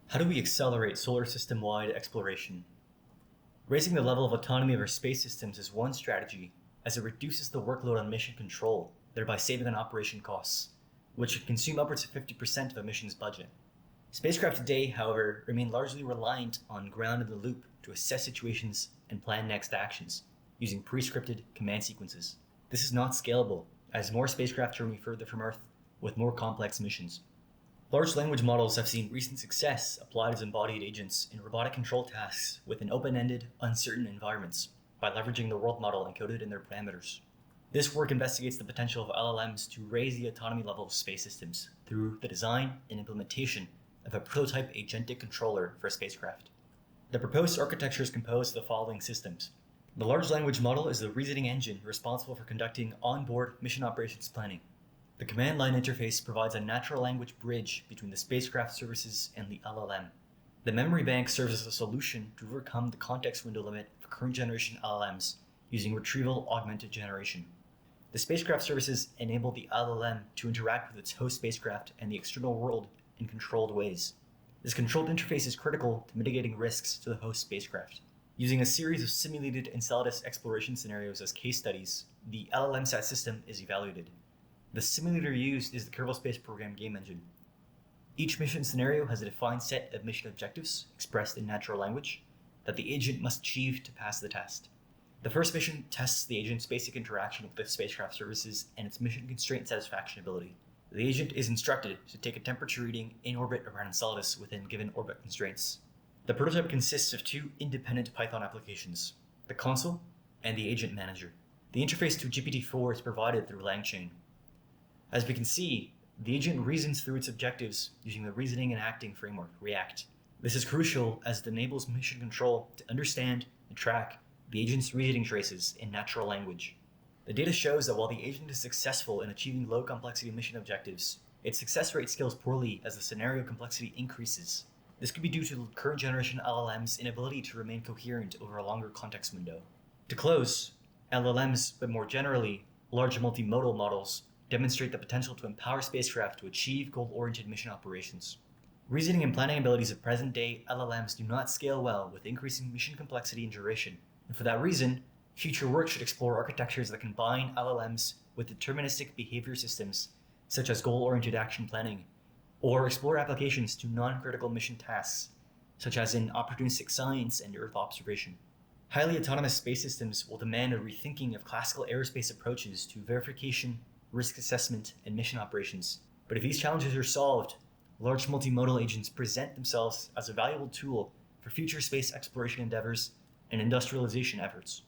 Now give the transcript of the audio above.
How do we accelerate solar system-wide exploration? Raising the level of autonomy of our space systems is one strategy, as it reduces the workload on mission control, thereby saving on operation costs, which could consume upwards of 50% of a mission's budget. Spacecraft today, however, remain largely reliant on ground-in-the-loop to assess situations and plan next actions, using pre-scripted command sequences. This is not scalable, as more spacecraft journey further from Earth with more complex missions. Large language models have seen recent success applied as embodied agents in robotic control tasks within open-ended, uncertain environments by leveraging the world model encoded in their parameters. This work investigates the potential of LLMs to raise the autonomy level of space systems through the design and implementation of a prototype agentic controller for a spacecraft. The proposed architecture is composed of the following systems. The large language model is the reasoning engine responsible for conducting onboard mission operations planning. The command line interface provides a natural language bridge between the spacecraft services and the LLM. The memory bank serves as a solution to overcome the context window limit for current generation LLMs using retrieval augmented generation. The spacecraft services enable the LLM to interact with its host spacecraft and the external world in controlled ways. This controlled interface is critical to mitigating risks to the host spacecraft. Using a series of simulated Enceladus exploration scenarios as case studies, the LLMSat system is evaluated. The simulator used is the Kerbal Space Program game engine. Each mission scenario has a defined set of mission objectives expressed in natural language that the agent must achieve to pass the test. The first mission tests the agent's basic interaction with the spacecraft services and its mission constraint satisfaction ability. The agent is instructed to take a temperature reading in orbit around Enceladus within given orbit constraints. The prototype consists of two independent Python applications, the console and the agent manager. The interface to GPT-4 is provided through LangChain. As we can see, the agent reasons through its objectives using the Reasoning and Acting Framework, REACT. This is crucial as it enables mission control to understand and track the agent's reasoning traces in natural language. The data shows that while the agent is successful in achieving low complexity mission objectives, its success rate scales poorly as the scenario complexity increases. This could be due to current generation LLM's inability to remain coherent over a longer context window. To close, LLMs, but more generally, large multimodal models, demonstrate the potential to empower spacecraft to achieve goal-oriented mission operations. Reasoning and planning abilities of present-day LLMs do not scale well with increasing mission complexity and duration, and for that reason, future work should explore architectures that combine LLMs with deterministic behavior systems, such as goal-oriented action planning, or explore applications to non-critical mission tasks, such as in opportunistic science and Earth observation. Highly autonomous space systems will demand a rethinking of classical aerospace approaches to verification, risk assessment, and mission operations. But if these challenges are solved, large multimodal agents present themselves as a valuable tool for future space exploration endeavors and industrialization efforts.